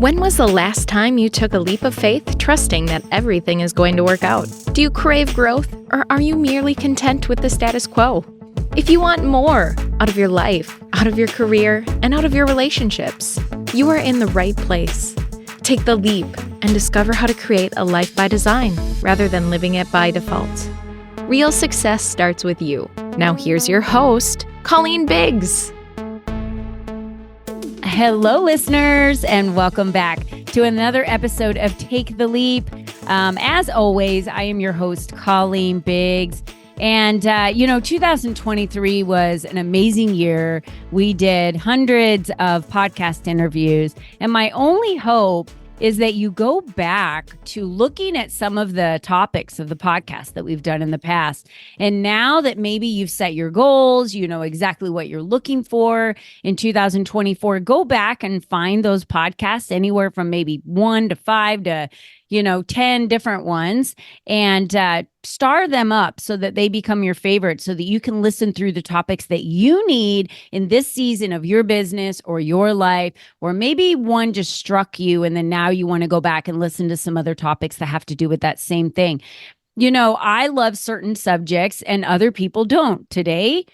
When was the last time you took a leap of faith, trusting that everything is going to work out? Do you crave growth, or are you merely content with the status quo? If you want more out of your life, out of your career, and out of your relationships, you are in the right place. Take the leap and discover how to create a life by design rather than living it by default. Real success starts with you. Now here's your host, Colleen Biggs. Hello, listeners, and welcome back to another episode of Take the Leap. As always, I am your host, Colleen Biggs. And, 2023 was an amazing year. We did hundreds of podcast interviews. And my only hope is that you go back to looking at some of the topics of the podcast that we've done in the past. And now that maybe you've set your goals, you know exactly what you're looking for in 2024, go back and find those podcasts anywhere from maybe 1 to 5 to 10 different ones and star them up so that they become your favorite, so that you can listen through the topics that you need in this season of your business or your life, or maybe one just struck you and then now you want to go back and listen to some other topics that have to do with that same thing. I love certain subjects and other people don't. Today,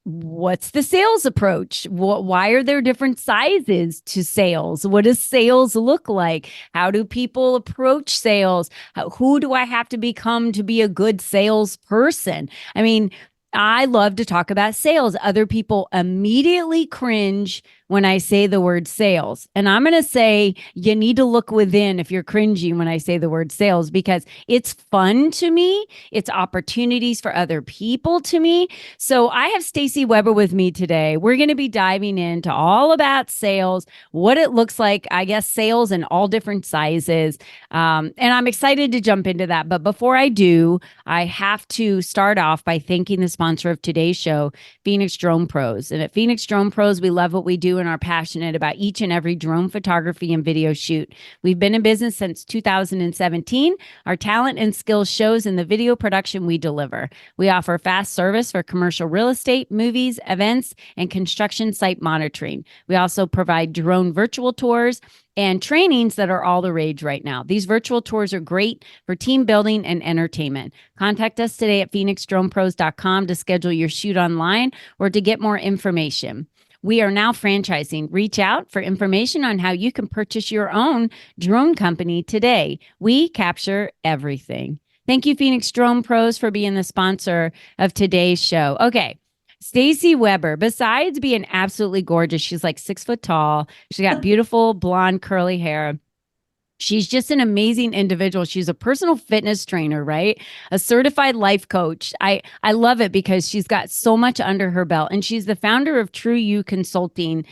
what's the sales approach? Why are there different sizes to sales? What does sales look like? How do people approach sales? Who do I have to become to be a good salesperson? I mean, I love to talk about sales. Other people immediately cringe when I say the word sales. And I'm going to say you need to look within if you're cringing when I say the word sales, because it's fun to me. It's opportunities for other people to me. So I have Stacy Weber with me today. We're going to be diving into all about sales, what it looks like, I guess, sales in all different sizes. And I'm excited to jump into that. But before I do, I have to start off by thanking the sponsor of today's show, Phoenix Drone Pros. And at Phoenix Drone Pros, we love what we do and are passionate about each and every drone photography and video shoot. We've been in business since 2017. Our talent and skills shows in the video production we deliver. We offer fast service for commercial real estate, movies, events, and construction site monitoring. We also provide drone virtual tours and trainings that are all the rage right now. These virtual tours are great for team building and entertainment. Contact us today at phoenixdronepros.com to schedule your shoot online or to get more information. We are now franchising. Reach out for information on how you can purchase your own drone company today. We capture everything. Thank you, Phoenix Drone Pros, for being the sponsor of today's show. Okay. Stacy Weber, besides being absolutely gorgeous, she's like 6 foot tall. She's got beautiful blonde curly hair. She's just an amazing individual. She's a personal fitness trainer, right? A certified life coach. I love it because she's got so much under her belt, and she's the founder of True You Consulting.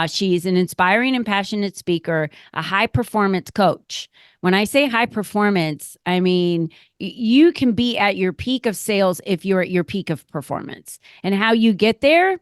She's an inspiring and passionate speaker, a high performance coach. When I say high performance, I mean, you can be at your peak of sales if you're at your peak of performance. And how you get there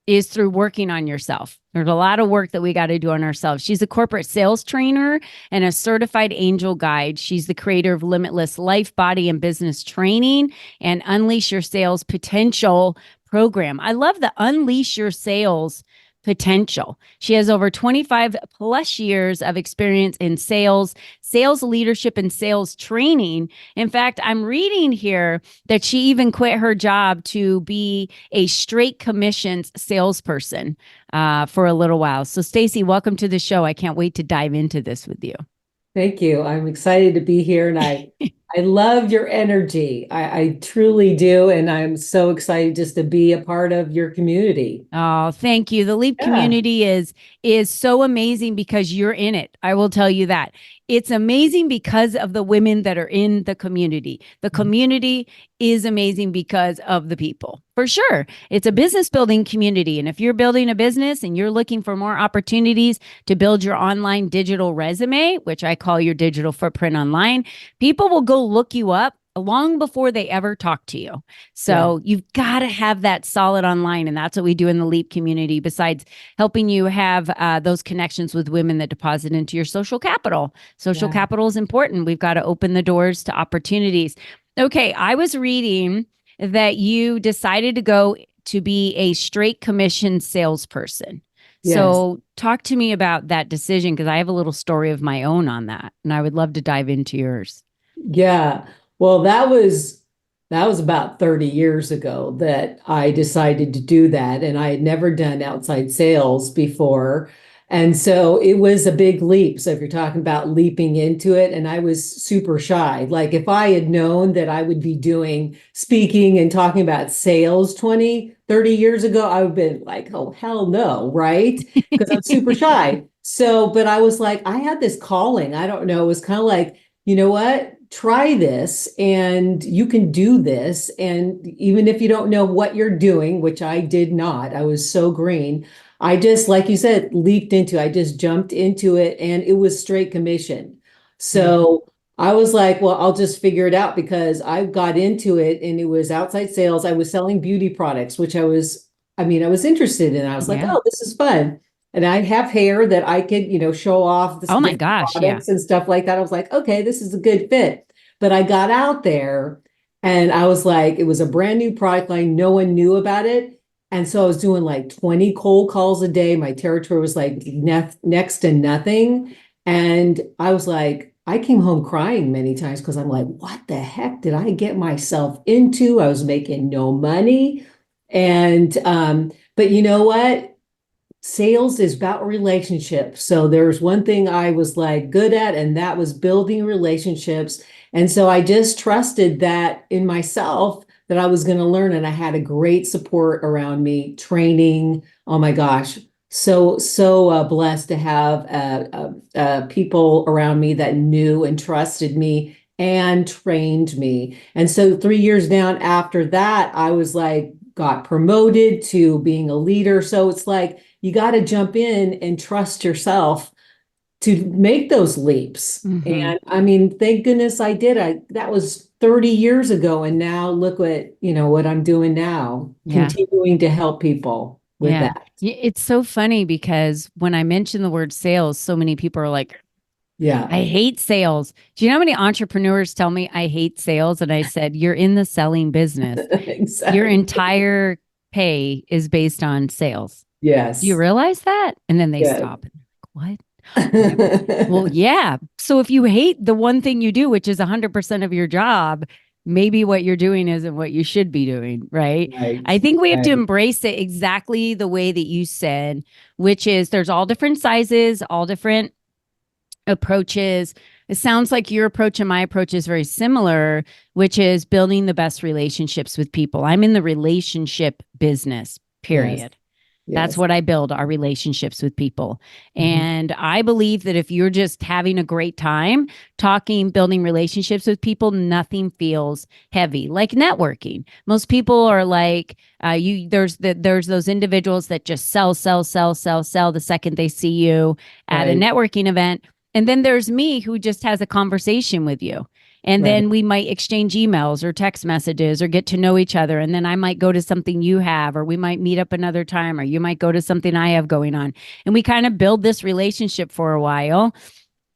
is through working on yourself. There's a lot of work that we got to do on ourselves. She's a corporate sales trainer and a certified angel guide. She's the creator of Limitless Life, Body, and Business Training and Unleash Your Sales Potential program. I love the Unleash Your Sales Potential. She has over 25 plus years of experience in sales leadership, and sales training. In fact, I'm reading here that she even quit her job to be a straight commissions salesperson for a little while. So Stacy, welcome to the show. I can't wait to dive into this with you. Thank you. I'm excited to be here, and I love your energy. I truly do. And I'm so excited just to be a part of your community. Oh, thank you. The Leap community is so amazing because you're in it. I will tell you that. It's amazing because of the women that are in the community. The community is amazing because of the people. For sure. It's a business building community. And if you're building a business and you're looking for more opportunities to build your online digital resume, which I call your digital footprint online, people will go look you up long before they ever talk to you. So you've got to have that solid online. And that's what we do in the Leap community, besides helping you have those connections with women that deposit into your social capital. Social capital is important. We've got to open the doors to opportunities. Okay, I was reading that you decided to go to be a straight commission salesperson. Yes. So talk to me about that decision because I have a little story of my own on that, and I would love to dive into yours. Yeah. Well, that was about 30 years ago that I decided to do that. And I had never done outside sales before. And so it was a big leap. So if you're talking about leaping into it, and I was super shy. Like if I had known that I would be doing speaking and talking about sales 20, 30 years ago, I would have been like, oh, hell no, right? Because I'm super shy. So, but I was like, I had this calling. I don't know. It was kind of like, you know what? Try this and you can do this. And even if you don't know what you're doing, which I did not, I was so green. I just, like you said, I just jumped into it and it was straight commission. Mhm. So I was like, well, I'll just figure it out because I got into it and it was outside sales. I was selling beauty products, which I was interested in. I was like, Yeah. oh, this is fun. And I have hair that I could, show off this Oh my different gosh. Yeah. products and stuff like that. I was like, okay, this is a good fit. But I got out there and I was like, it was a brand new product line. No one knew about it. And so I was doing like 20 cold calls a day. My territory was like next to nothing. And I was like, I came home crying many times because I'm like, what the heck did I get myself into? I was making no money. And but you know what? Sales is about relationships. So there's one thing I was like good at, and that was building relationships. And so I just trusted that in myself that I was going to learn. And I had a great support around me, training. Oh my gosh. So blessed to have people around me that knew and trusted me and trained me. And so 3 years down after that, I was like, got promoted to being a leader. So it's like, you got to jump in and trust yourself to make those leaps. Hmm. And I mean, thank goodness I did. That was 30 years ago. And now look what I'm doing now, Yeah. continuing to help people with Yeah. that. It's so funny because when I mention the word sales, so many people are like, Yeah, I hate sales. Do you know how many entrepreneurs tell me I hate sales? And I said, you're in the selling business. Your exactly. entire pay is based on sales. Do you Yes. realize that? And then they Yes. stop and they're like, what? And I'm like, well, yeah. So if you hate the one thing you do, which is 100% of your job, maybe what you're doing isn't what you should be doing. Right. Right. I think we have to Right. embrace it exactly the way that you said, which is there's all different sizes, all different approaches. It sounds like your approach and my approach is very similar, which is building the best relationships with people. I'm in the relationship business, Yes. period. That's Yes. what I build our relationships with people. Mhm. And I believe that if you're just having a great time talking, building relationships with people, nothing feels heavy. Like networking. Most people are like, there's those individuals that just sell the second they see you at a Right. networking event. And then there's me who just has a conversation with you. And Right. then we might exchange emails or text messages or get to know each other. And then I might go to something you have, or we might meet up another time, or you might go to something I have going on. And we kind of build this relationship for a while.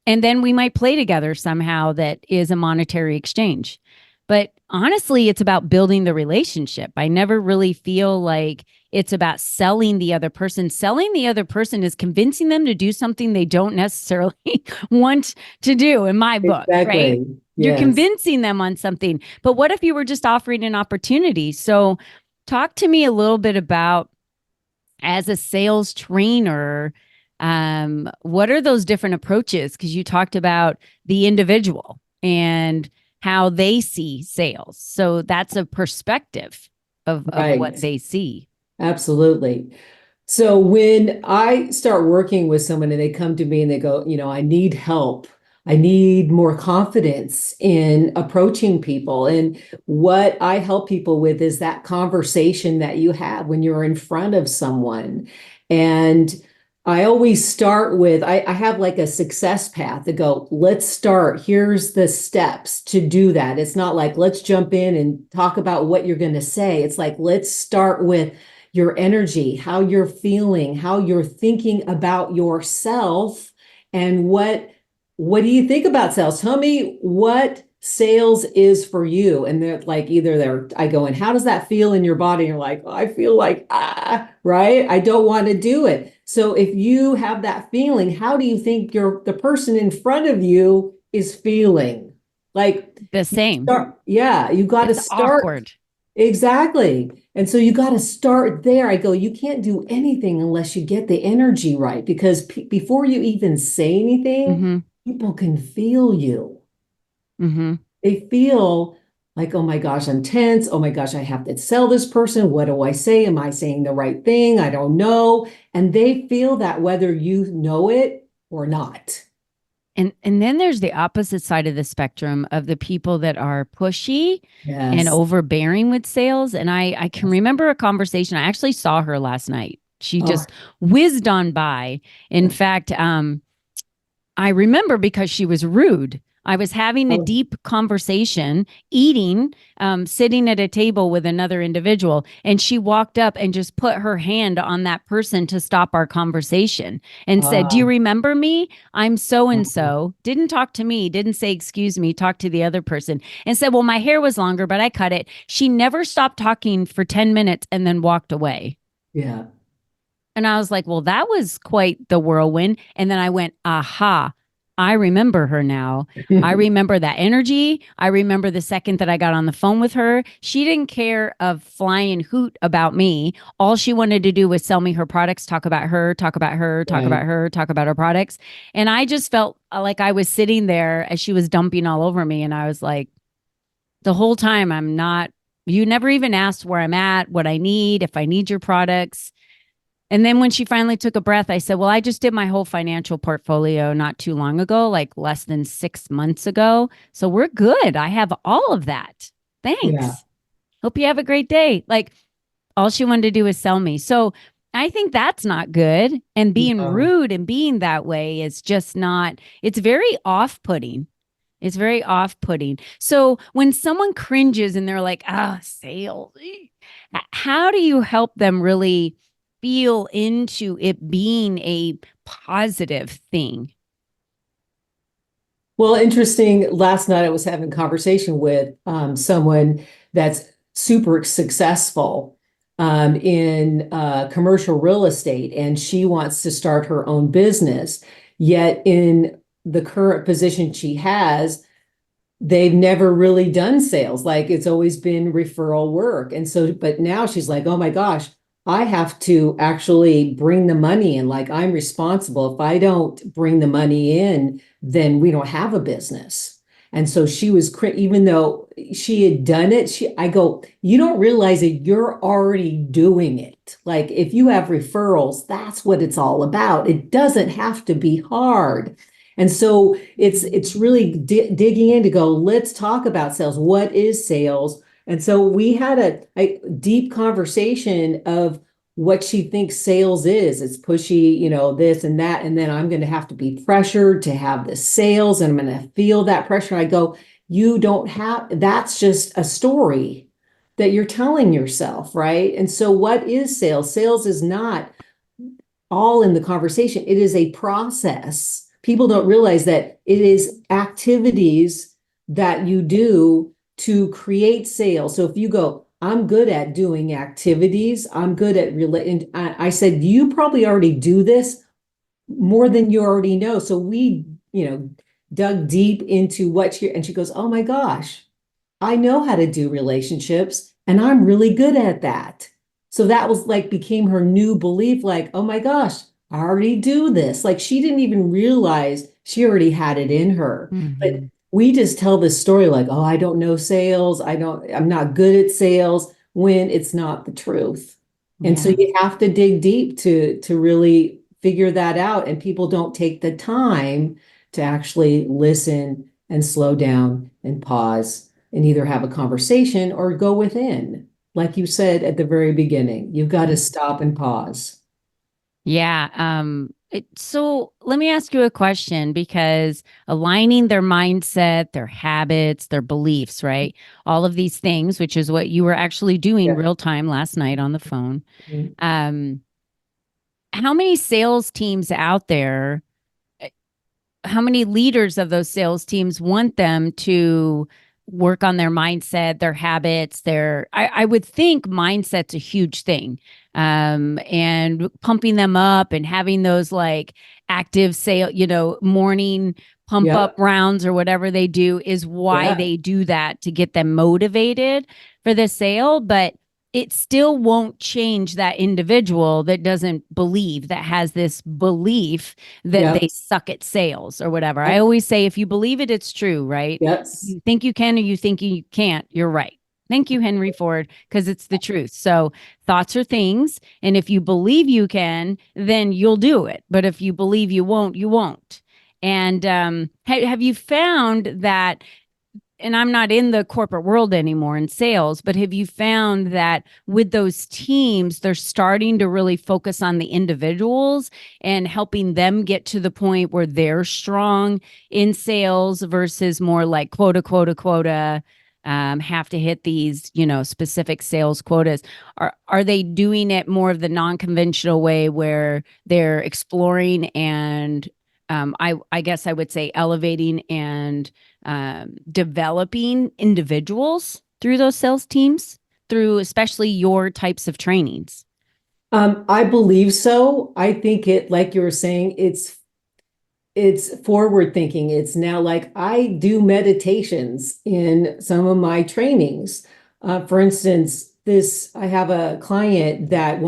And then we might play together somehow that is a monetary exchange. But honestly, it's about building the relationship. I never really feel like it's about selling the other person. Selling the other person is convincing them to do something they don't necessarily want to do, in my book, right? Exactly. You're Yes. convincing them on something. But what if you were just offering an opportunity? So, talk to me a little bit about as a sales trainer, what are those different approaches? Because you talked about the individual and how they see sales. So that's a perspective of what Right. they see. Absolutely. So when I start working with someone and they come to me and they go, I need help. I need more confidence in approaching people. And what I help people with is that conversation that you have when you're in front of someone. And I always start with, I have like a success path to go, let's start. Here's the steps to do that. It's not like, let's jump in and talk about what you're going to say. It's like, let's start with your energy, how you're feeling, how you're thinking about yourself, and what do you think about sales? Tell me what sales is for you. And they're like, I go, and how does that feel in your body? And you're like, oh, I feel like, right? I don't want to do it. So if you have that feeling, how do you think the person in front of you is feeling? Like The same. yeah, you got to It's start. awkward. Exactly. And so you got to start there. I go, you can't do anything unless you get the energy right because before you even say anything, Mm-hmm. people can feel you. Mm-hmm. They feel like, oh my gosh, I'm tense. Oh my gosh, I have to sell this person. What do I say? Am I saying the right thing? I don't know. And they feel that whether you know it or not. And then there's the opposite side of the spectrum of the people that are pushy and Yes. overbearing with sales. And I can Yes. remember a conversation. I actually saw her last night. She Oh, just whizzed on by. In yeah. fact, I remember because she was rude. I was having a Oh, deep conversation, eating, sitting at a table with another individual, and she walked up and just put her hand on that person to stop our conversation and said, "Do you uh, remember me? I'm so and uh, so." Didn't talk to me, didn't say, "Excuse me," talked to the other person and said, "Well, my hair was longer, but I cut it." She never stopped talking for 10 minutes and then walked away. yeah. And I was like, well, that was quite the whirlwind. And then I went, aha, I remember her now. I remember that energy. I remember the second that I got on the phone with her. She didn't care of flying hoot about me. All she wanted to do was sell me her products, talk about her, talk about her, talk about Right. her, talk about her products. And I just felt like I was sitting there as she was dumping all over me. And I was like, the whole time, I'm not, you never even asked where I'm at, what I need, if I need your products. And then when she finally took a breath, I said, well, I just did my whole financial portfolio not too long ago, like less than 6 months ago. So we're good. I have all of that. Yeah. Thanks. Hope you have a great day. Like all she wanted to do is sell me. So I think that's not good. And being No. rude and being that way is just not, it's very off putting. It's very off putting. So when someone cringes and they're like, sales, how do you help them really feel into it being a positive thing? Well, interesting. Last night I was having a conversation with someone that's super successful in commercial real estate, and she wants to start her own business. Yet, in the current position she has, they've never really done sales. Like it's always been referral work. And so, but now she's like, oh my gosh, I have to actually bring the money in. Like I'm responsible. If I don't bring the money in, then we don't have a business. And so she was, even though she had done it, I go, you don't realize that you're already doing it. Like if you have referrals, that's what it's all about. It doesn't have to be hard. And so it's really digging in to go, let's talk about sales. What is sales? And so we had a deep conversation of what she thinks sales is. It's pushy, this and that. And then I'm going to have to be pressured to have the sales and I'm going to feel that pressure. I go, you don't have, that's just a story that you're telling yourself, right? And so what is sales? Sales is not all in the conversation. It is a process. People don't realize that it is activities that you do to create sales. So if you go, I'm good at doing activities, I'm good at relating. I said, you probably already do this more than you already know. So we, dug deep into what she, and she goes, oh my gosh, I know how to do relationships and I'm really good at that. So that was like became her new belief like, oh my gosh, I already do this. Like she didn't even realize she already had it in her. But Mm-hmm. we just tell this story like, oh, I don't know sales. I'm not good at sales when it's not the truth. And so Yeah. you have to dig deep to really figure that out. And people don't take the time to actually listen and slow down and pause and either have a conversation or go within. Like you said at the very beginning, you've got to stop and pause. Yeah. So let me ask you a question because aligning their mindset, their habits, their beliefs, right? All of these things, which is what you were actually doing Yeah. real time last night on the phone. Um, how many sales teams out there, how many leaders of those sales teams want them to work on their mindset, their habits, I would think mindset's a huge thing. And pumping them up and having those like active sale, morning pump up Yep. rounds or whatever they do is why Yeah. they do that, to get them motivated for the sale. But it still won't change that individual that doesn't believe, that has this belief that they Yep. suck at sales or whatever. I Yep. always say, if you believe it, it's true, right? If Yes. you think you can or you think you can't, you're right. Thank you, Henry Ford, because it's the truth. So thoughts are things. And if you believe you can, then you'll do it. But if you believe you won't, you won't. And have you found that, and I'm not in the corporate world anymore in sales, but have you found that with those teams, they're starting to really focus on the individuals and helping them get to the point where they're strong in sales versus more like quota, have to hit these, specific sales quotas? Are they doing it more of the non-conventional way where they're exploring and I guess I would say elevating and developing individuals through those sales teams, through especially your types of trainings? I believe so. I think like you were saying, it's forward thinking. It's now like I do meditations in some of my trainings. For instance, I have a client that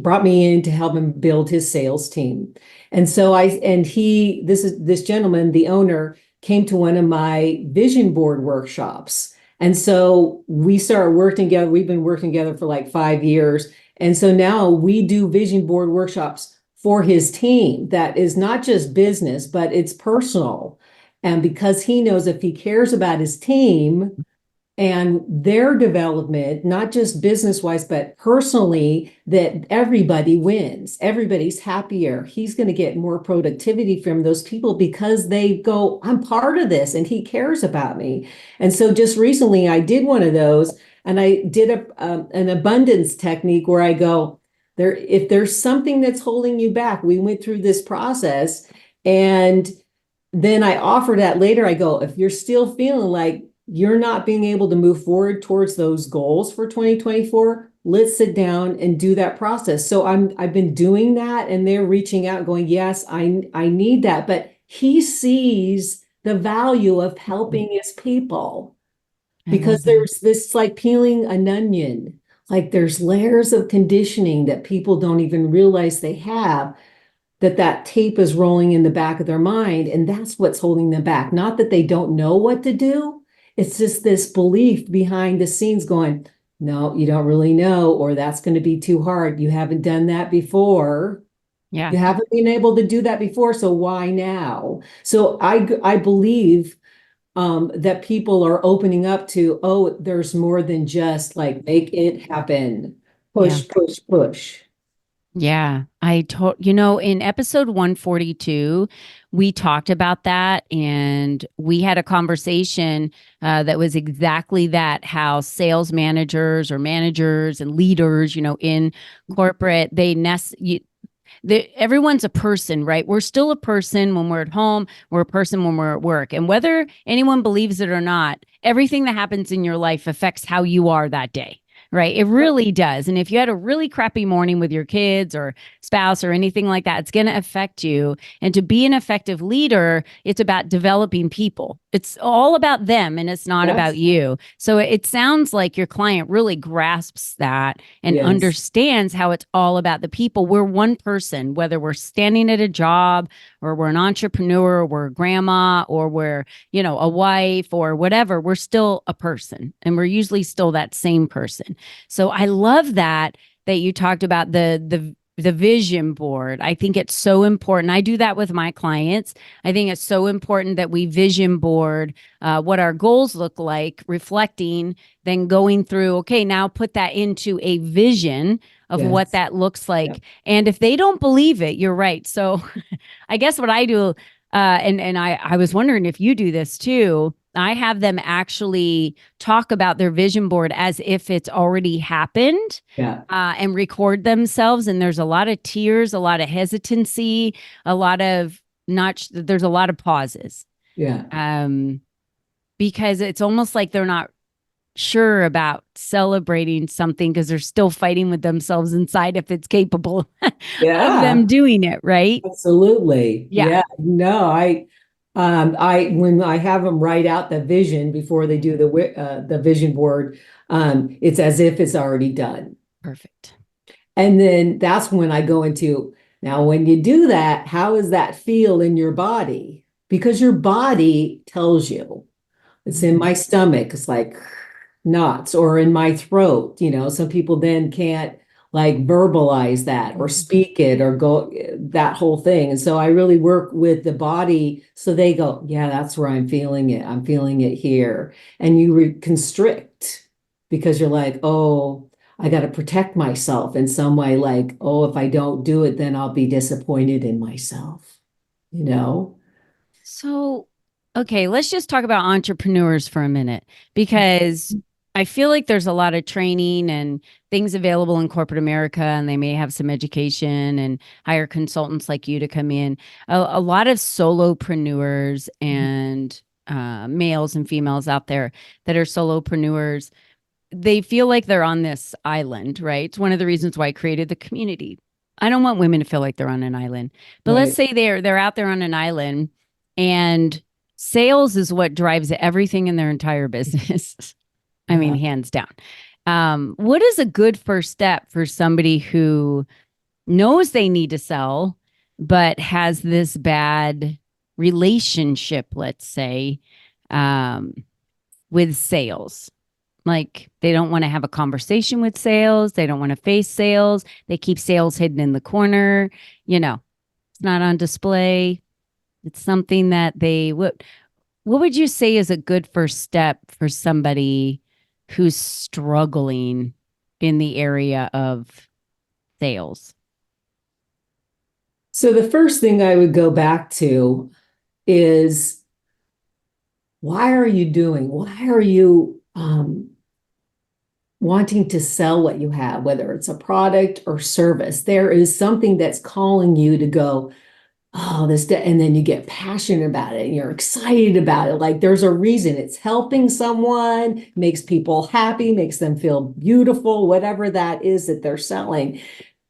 brought me in to help him build his sales team. And so this gentleman, the owner, came to one of my vision board workshops. And so we started working together. We've been working together for like 5 years. And so now we do vision board workshops for his team that is not just business, but it's personal. And because he knows if he cares about his team and their development, not just business wise, but personally, that everybody wins, everybody's happier. He's going to get more productivity from those people because they go, I'm part of this and he cares about me. And so just recently I did one of those, and I did an abundance technique where I go, if there's something that's holding you back, we went through this process, and then I offer that later. I go, if you're still feeling like you're not being able to move forward towards those goals for 2024, let's sit down and do that process. So I've been doing that, and they're reaching out going, yes, I need that. But he sees the value of helping his people, I because love that. there's this like peeling an onion. Like there's layers of conditioning that people don't even realize they have, that tape is rolling in the back of their mind, and that's what's holding them back. Not that they don't know what to do. It's just this belief behind the scenes going, no, you don't really know, or that's going to be too hard. You haven't done that before. Yeah. You haven't been able to do that before, so why now? So I believe that people are opening up to, oh, there's more than just like make it happen, Yeah. push, push, push. Yeah, in episode 142, we talked about that, and we had a conversation that was exactly that, how sales managers or managers and leaders, in corporate, everyone's a person, right? We're still a person when we're at home. We're a person when we're at work. And whether anyone believes it or not, everything that happens in your life affects how you are that day. Right. It really does. And if you had a really crappy morning with your kids or spouse or anything like that, it's going to affect you. And to be an effective leader, it's about developing people. It's all about them and it's not about Yes. you. So it sounds like your client really grasps that and Yes. understands how it's all about the people. We're one person, whether we're standing at a job or we're an entrepreneur, or we're a grandma, or we're, a wife or whatever, we're still a person, and we're usually still that same person. So I love that you talked about the vision board. I think it's so important. I do that with my clients. I think it's so important that we vision board what our goals look like, reflecting, then going through, okay, now put that into a vision of what Yes. that looks Yep. like. And if they don't believe it, you're right. So I guess what I do, and I was wondering if you do this too. I have them actually talk about their vision board as if it's already happened, Yeah. and record themselves. And there's a lot of tears, a lot of hesitancy, a lot of not. There's a lot of pauses. Yeah. Um, because it's almost like they're not sure about celebrating something because they're still fighting with themselves inside if it's capable of Yeah, them doing it, right? absolutely. Yeah. Yeah. No, I when I have them write out the vision before they do the vision board, it's as if it's already done. Perfect. And then that's when I go into now, when you do that, how does that feel in your body? Because your body tells you. It's in my stomach. It's like knots or in my throat. Some people then can't like verbalize that or speak it or go that whole thing. And so I really work with the body so they go, yeah, that's where I'm feeling it. I'm feeling it here. And you constrict because you're like, oh, I got to protect myself in some way. Like, oh, if I don't do it, then I'll be disappointed in myself, you know? So, okay, let's just talk about entrepreneurs for a minute because I feel like there's a lot of training and things available in corporate America, and they may have some education and hire consultants like you to come in. A lot of solopreneurs and males and females out there that are solopreneurs, they feel like they're on this island, right? It's one of the reasons why I created the community. I don't want women to feel like they're on an island. But let's Right. say they're out there on an island and sales is what drives everything in their entire business. I mean, Yeah. hands down. What is a good first step for somebody who knows they need to sell, but has this bad relationship, let's say, um, with sales? Like they don't want to have a conversation with sales. They don't want to face sales. They keep sales hidden in the corner. It's not on display. It's something that they would. What would you say is a good first step for somebody who's struggling in the area of sales? So the first thing I would go back to is why are you doing? Why are you wanting to sell what you have, whether it's a product or service? There is something that's calling you to go, oh, and then you get passionate about it and you're excited about it. Like there's a reason it's helping someone, makes people happy, makes them feel beautiful, whatever that is that they're selling.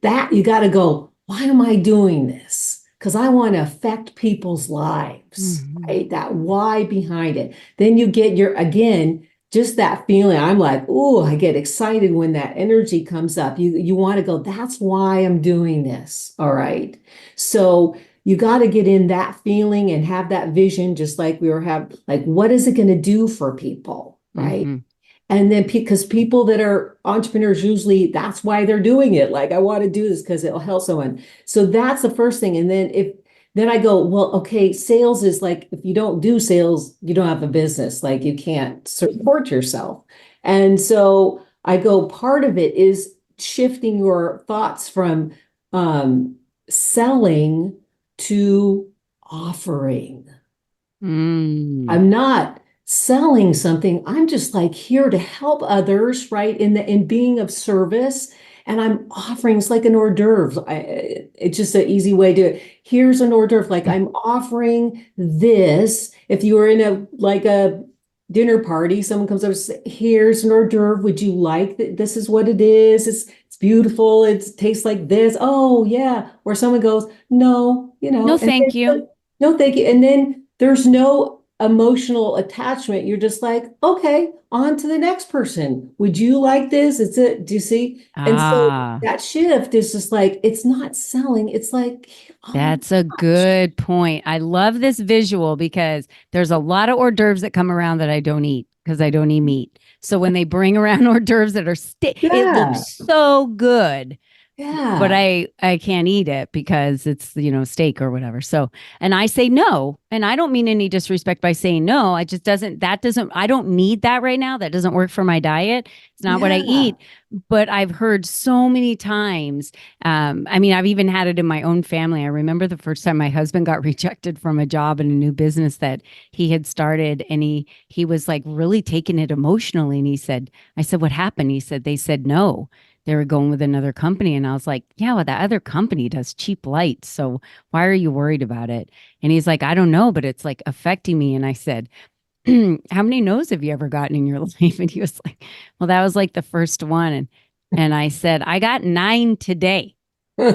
That you got to go, why am I doing this? Because I want to affect people's lives, Mhm. right? That why behind it. Then you get again, just that feeling. I'm like, oh, I get excited when that energy comes up. You want to go, that's why I'm doing this. All right. So you got to get in that feeling and have that vision, just like we were having, like, what is it going to do for people? Right. Mhm. And then because people that are entrepreneurs, usually that's why they're doing it. Like, I want to do this because it'll help someone. So that's the first thing. And then I go, well, okay, sales is like, if you don't do sales, you don't have a business. Like you can't support yourself. And so I go, part of it is shifting your thoughts from um, selling to offering. Mm. I'm not selling something. I'm just like here to help others, right? In being of service. And I'm offering, it's like an hors d'oeuvre. It's just an easy way to, here's an hors d'oeuvre. Like I'm offering this. If you were in a dinner party, someone comes over and says, here's an hors d'oeuvre. Would you like that? This is what it is. It's beautiful. It tastes like this. Oh yeah. Or someone goes, no, No, and thank you. no, thank you. And then there's no emotional attachment. You're just like, okay, on to the next person. Would you like this? It's it. Do you see? And so Ah. that shift is just like, it's not selling. It's like, oh my That's a gosh. good point. I love this visual because there's a lot of hors d'oeuvres that come around that I don't eat because I don't eat meat. So when they bring around hors d'oeuvres that are it looks Yeah. so good, but Yeah. I can't eat it because it's steak or whatever. So and I say no, and I don't mean any disrespect by saying no. I just doesn't I don't need that right now. That doesn't work for my diet. It's not what I Yeah. eat. But I've heard so many times. I mean, I've even had it in my own family. I remember the first time my husband got rejected from a job in a new business that he had started, and he was like really taking it emotionally. And I said, what happened? He said, they said no, they were going with another company. And I was like, yeah, well, that other company does cheap lights. So why are you worried about it? And he's like, I don't know, but it's like affecting me. And I said, how many no's have you ever gotten in your life? And he was like, well, that was like the first one. And I said, I got 9 today. So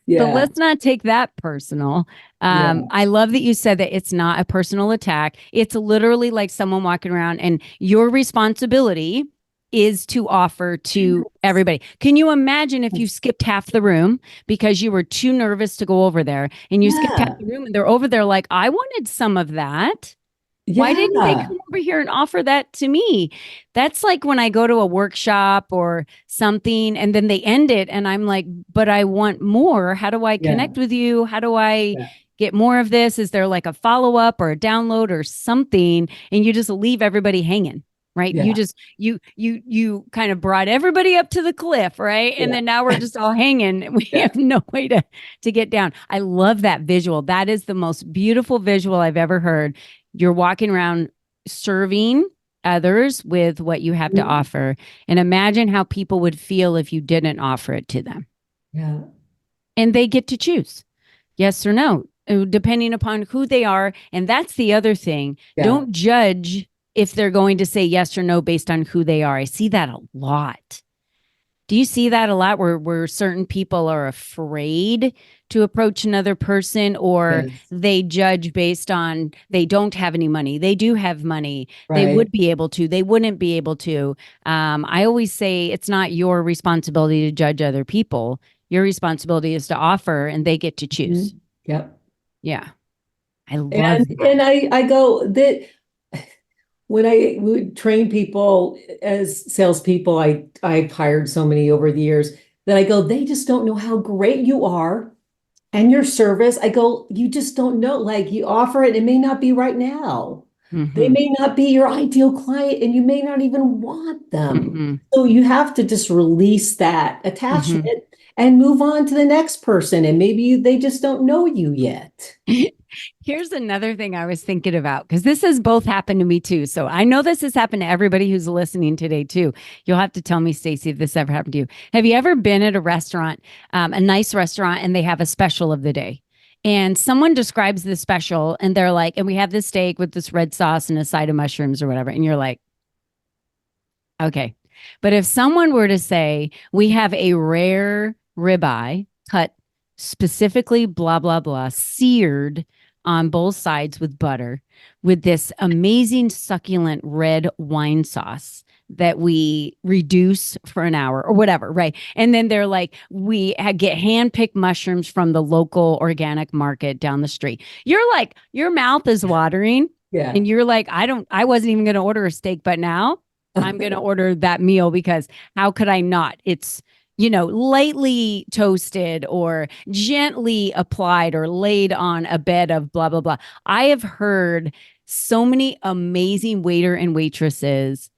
Yeah. let's not take that personal. Yeah. I love that you said that it's not a personal attack. It's literally like someone walking around, and your responsibility is to offer to everybody. Can you imagine if you skipped half the room because you were too nervous to go over there, and you skipped half Yeah. the room and they're over there like, I wanted some of that. Why didn't they Yeah. come over here and offer that to me? That's like when I go to a workshop or something and then they end it and I'm like, but I want more. How do I Yeah. connect with you? How do I Yeah. get more of this? Is there like a follow up or a download or something? And you just leave everybody hanging, right? You Yeah. just you kind of brought everybody up to the cliff, right? And Yeah. then now we're just all hanging. We Yeah. have no way to get down. I love that visual. That is the most beautiful visual I've ever heard. You're walking around serving others with what you have to Mhm. offer. And imagine how people would feel if you didn't offer it to them. Yeah. And they get to choose yes or no, depending upon who they are. And that's the other thing. Yeah. Don't judge if they're going to say yes or no based on who they are. I see that a lot. Do you see that a lot where certain people are afraid to approach another person, or Yes. they judge based on they don't have any money? They do have money. They Right. would be able to. They wouldn't be able to. I always say it's not your responsibility to judge other people. Your responsibility is to offer and they get to choose. Mhm. Yep. Yeah. I love And I go that when I would train people as salespeople, I've hired so many over the years that I go, they just don't know how great you are and your service. I go, you just don't know. Like you offer it, it may not be right now. They hmm may not be your ideal client, and you may not even want them. hmm So you have to just release that hmm attachment and move on to the next person. And maybe they just don't know you yet. Here's another thing I was thinking about because this has both happened to me too. So I know this has happened to everybody who's listening today too. You'll have to tell me, Stacey, if this ever happened to you. Have you ever been at a restaurant, a nice restaurant, and they have a special of the day? And someone describes the special and they're like, and we have this steak with this red sauce and a side of mushrooms or whatever. And you're like, okay. But if someone were to say, we have a rare ribeye cut specifically, blah, blah, blah, seared on both sides with butter, with this amazing succulent red wine sauce that we reduce for an hour or whatever, right? And then they're like, we get hand-picked mushrooms from the local organic market down the street. You're like, your mouth is watering. Yeah. And you're like, I wasn't even going to order a steak, but now I'm going to order that meal because how could I not? It's, lightly toasted or gently applied or laid on a bed of blah, blah, blah. I have heard so many amazing waiter and waitresses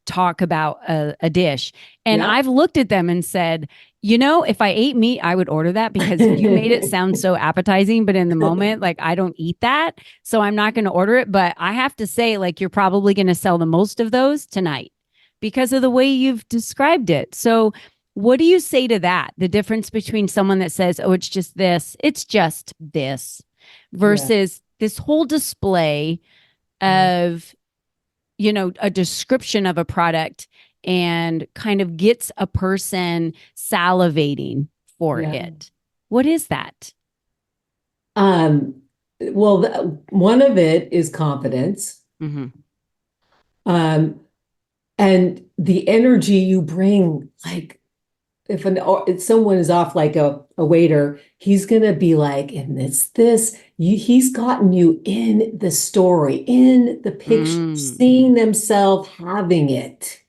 talk about a dish. And Yeah. I've looked at them and said, if I ate meat, I would order that because you made it sound so appetizing. But in the moment, like I don't eat that. So I'm not going to order it. But I have to say, like, you're probably going to sell the most of those tonight because of the way you've described it. So, what do you say to that? The difference between someone that says, oh, it's just this, Yeah. versus this whole display of, a description of a product and kind of gets a person salivating for Yeah. it. What is that? Um, well, one of it is confidence. Mm-hmm. Um, and the energy you bring, like if someone is off like a waiter, he's gonna be like, and he's gotten you in the story, in the picture, seeing themselves having it.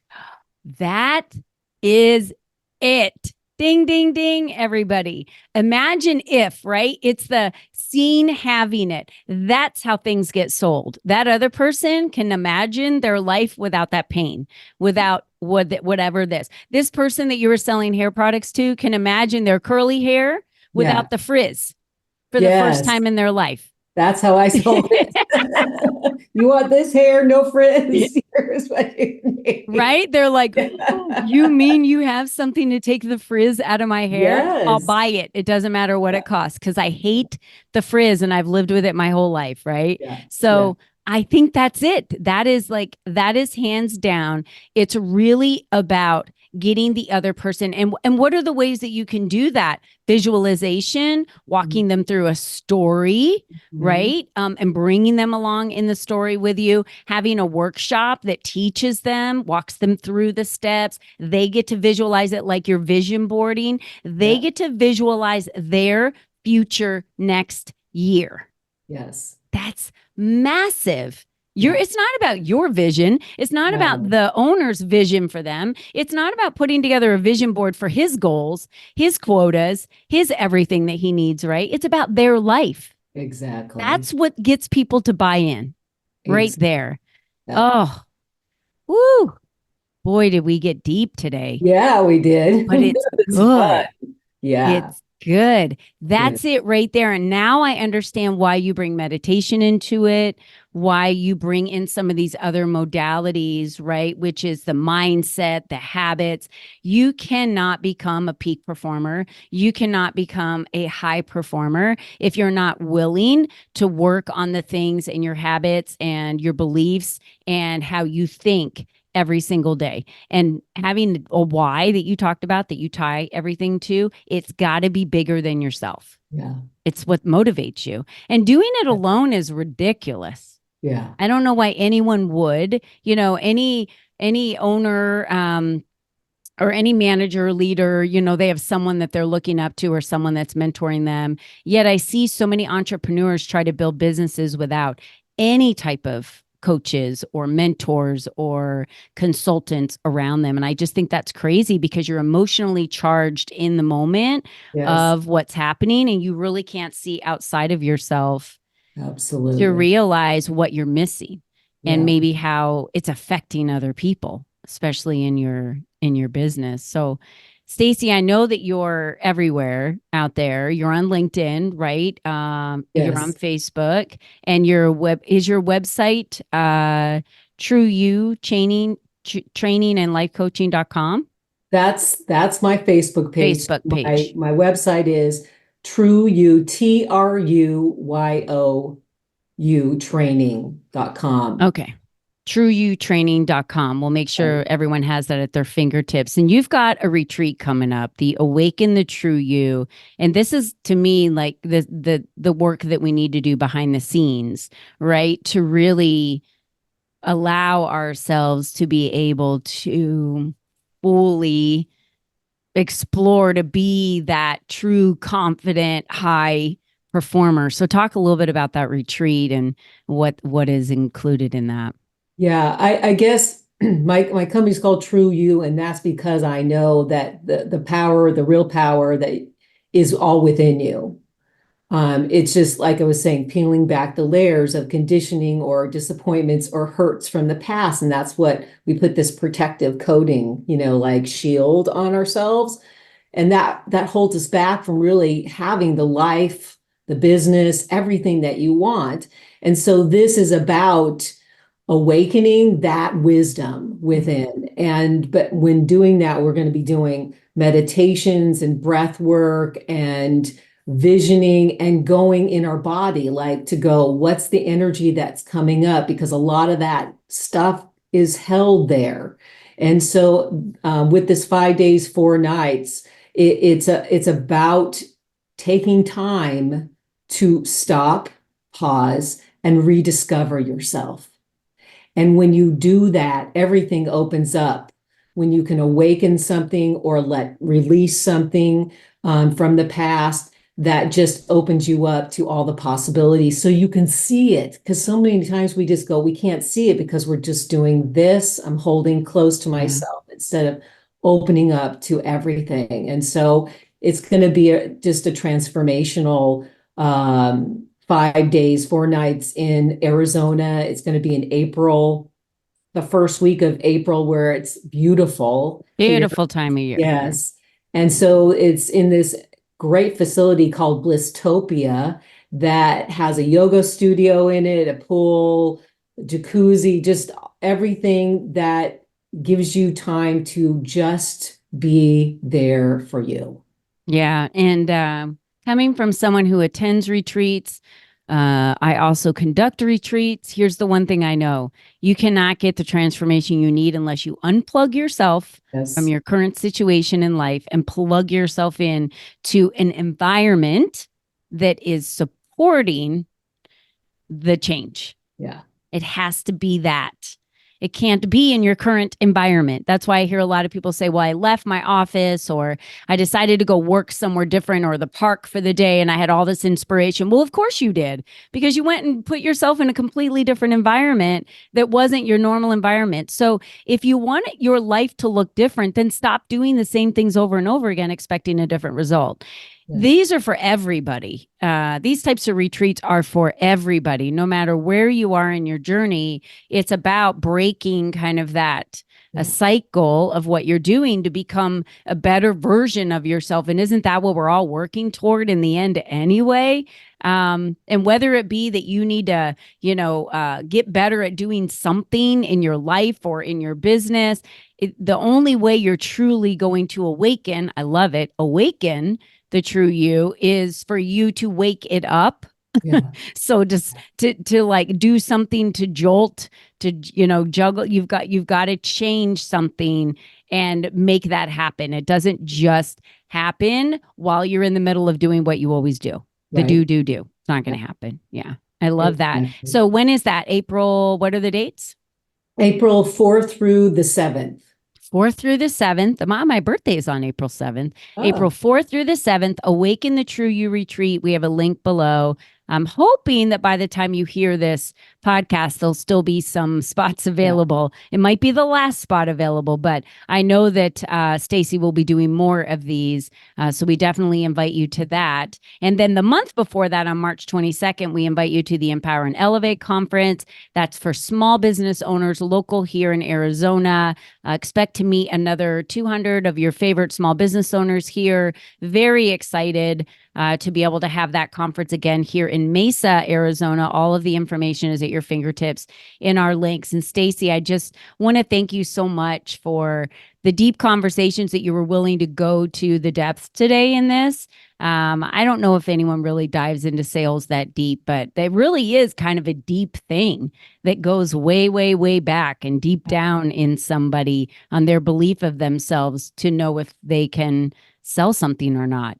That is it. Ding, ding, ding, everybody. Imagine if, right? It's the scene having it. That's how things get sold. That other person can imagine their life without that pain, without whatever this person that you were selling hair products to can imagine their curly hair Yeah. without the frizz for the first Yes. time in their life. That's how I sold it. You want this hair, no frizz? Here's what you need. Right? They're like, oh, you mean you have something to take the frizz out of my hair? I'll Yes. buy it. It doesn't matter what Yeah. it costs because I hate the frizz and I've lived with it my whole life. Right. Yeah. Yeah. So I think that's it. That is hands down. It's really about getting the other person. And what are the ways that you can do that? Visualization, walking them through a story, Mhm. right? And bringing them along in the story with you, having a workshop that teaches them, walks them through the steps. They get to visualize it like you're vision boarding. They Yeah. get to visualize their future next year. Yes. That's massive. Yeah. It's not about your vision. It's not about No. the owner's vision for them. It's not about putting together a vision board for his goals, his quotas, his everything that he needs, right? It's about their life. Exactly. That's what gets people to buy in right Ex- there. yeah. Oh, woo. Boy, did we get deep today, Yeah, we did. but it's It's fun. good. Yeah. It's good. Yeah. That's it right there. And now I understand why you bring meditation into it, why you bring in some of these other modalities, right? Which is the mindset, the habits. You cannot become a peak performer. You cannot become a high performer if you're not willing to work on the things in your habits and your beliefs and how you think every single day. And having a why that you talked about that you tie everything to, it's got to be bigger than yourself. Yeah. It's what motivates you. And doing it alone is ridiculous. Yeah. I don't know why anyone would, any owner or any manager or leader, they have someone that they're looking up to or someone that's mentoring them. Yet I see so many entrepreneurs try to build businesses without any type of coaches or mentors or consultants around them. And I just think that's crazy because you're emotionally charged in the moment Yes. of what's happening and you really can't see outside of yourself to Absolutely. realize what you're missing and Yeah. maybe how it's affecting other people, especially in your business. So Stacy, I know that you're everywhere out there. You're on LinkedIn, right? You're on Yes. Facebook, and your website True You Training and Life Coaching.com. That's my Facebook page. Facebook My page. my website is TrueYou training.com. Okay. TrueYouTraining.com. We'll make Right. sure everyone has that at their fingertips. And you've got a retreat coming up, the Awaken the True You. And this is to me like the work that we need to do behind the scenes, right? To really allow ourselves to be able to fully explore to be that true, confident, high performer. So talk a little bit about that retreat and what is included in that. Yeah, I guess my company's called True You, and that's because I know that the power, the real power that is all within you. It's just like I was saying, peeling back the layers of conditioning or disappointments or hurts from the past. And that's what we put this protective coating, like shield on ourselves. And that holds us back from really having the life, the business, everything that you want. And so this is about awakening that wisdom within. But when doing that, we're going to be doing meditations and breath work and visioning and going in our body, like to go, what's the energy that's coming up? Because a lot of that stuff is held there. And so with this 5 days, 4 nights, it's about taking time to stop, pause, and rediscover yourself. And when you do that, everything opens up. When you can awaken something or release something from the past, that just opens you up to all the possibilities so you can see it. Because so many times we just go, we can't see it because we're just doing this. I'm holding close to Yeah. myself instead of opening up to everything. And so it's going to be just a transformational 5 days, 4 nights in Arizona. It's going to be in April, the first week of April, where it's beautiful here. Beautiful time of year. Yes. And so it's in this great facility called Blisstopia that has a yoga studio in it, a pool, jacuzzi, just everything that gives you time to just be there for you. Yeah. And coming from someone who attends retreats, I also conduct retreats. Here's the one thing I know: you cannot get the transformation you need unless you unplug yourself from Yes. your current situation in life and plug yourself in to an environment that is supporting the change. Yeah. It has to be that. It can't be in your current environment. That's why I hear a lot of people say, well, I left my office, or I decided to go work somewhere different, or the park for the day, and I had all this inspiration. Well, of course you did, because you went and put yourself in a completely different environment that wasn't your normal environment. So if you want your life to look different, then stop doing the same things over and over again, expecting a different result. These are for everybody. These types of retreats are for everybody, no matter where you are in your journey. It's about breaking kind of that a cycle of what you're doing to become a better version of yourself. And isn't that what we're all working toward in the end anyway? And whether it be that you need to, get better at doing something in your life or in your business, the only way you're truly going to awaken, I love it, awaken the true you, is for you to wake it up. Yeah. So just to like do something to jolt, to juggle. You've got to change something and make that happen. It doesn't just happen while you're in the middle of doing what you always do. The Right. do. It's not going to happen. Yeah. I love that. Exactly. So when is that? April, what are the dates? April 4th through the 7th. 4th through the 7th. My birthday is on April 7th. Oh. April 4th through the 7th, Awaken the True You retreat. We have a link below. I'm hoping that by the time you hear this podcast, there'll still be some spots available. Yeah. It might be the last spot available, but I know that Stacy will be doing more of these. So we definitely invite you to that. And then the month before that, on March 22nd, we invite you to the Empower and Elevate conference. That's for small business owners local here in Arizona. Expect to meet another 200 of your favorite small business owners here. Very excited to be able to have that conference again here in Mesa, Arizona. All of the information is at your fingertips in our links. And Stacy, I just want to thank you so much for the deep conversations that you were willing to go to the depth today in this. I don't know if anyone really dives into sales that deep, but it really is kind of a deep thing that goes way, way, way back and deep down in somebody on their belief of themselves to know if they can sell something or not,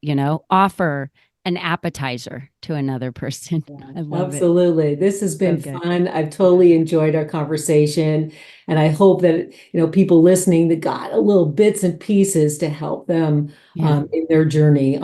offer an appetizer to another person. I love Absolutely. This has been fun. I've totally enjoyed our conversation. And I hope that, people listening that got a little bits and pieces to help them in their journey,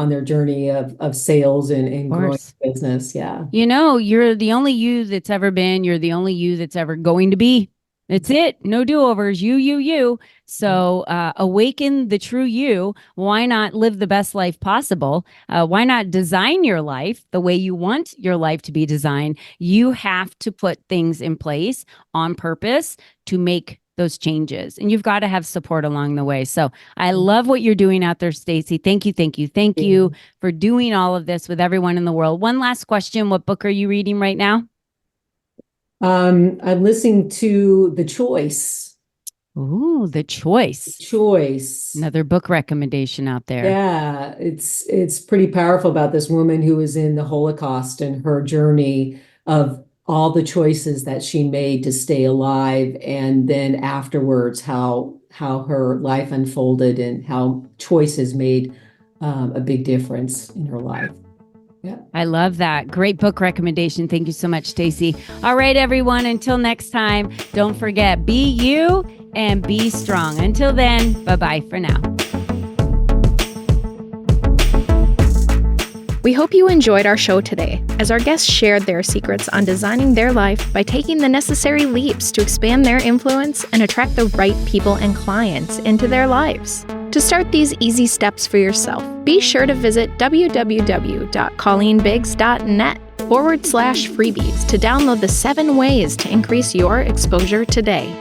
of sales and growing business. Yeah. You're the only you that's ever been. You're the only you that's ever going to be. It's it. No do-overs. You. So awaken the true you. Why not live the best life possible? Why not design your life the way you want your life to be designed? You have to put things in place on purpose to make those changes. And you've got to have support along the way. So I love what you're doing out there, Stacy. Thank you for doing all of this with everyone in the world. One last question. What book are you reading right now? I'm listening to The Choice. Ooh, The Choice. Another book recommendation out there. Yeah, it's pretty powerful about this woman who was in the Holocaust and her journey of all the choices that she made to stay alive, and then afterwards how her life unfolded and how choices made a big difference in her life. Yeah. I love that. Great book recommendation. Thank you so much, Stacy. All right, everyone. Until next time, don't forget, be you and be strong. Until then, bye-bye for now. We hope you enjoyed our show today, as our guests shared their secrets on designing their life by taking the necessary leaps to expand their influence and attract the right people and clients into their lives. To start these easy steps for yourself, be sure to visit www.colleenbiggs.net/freebies to download the 7 ways to increase your exposure today.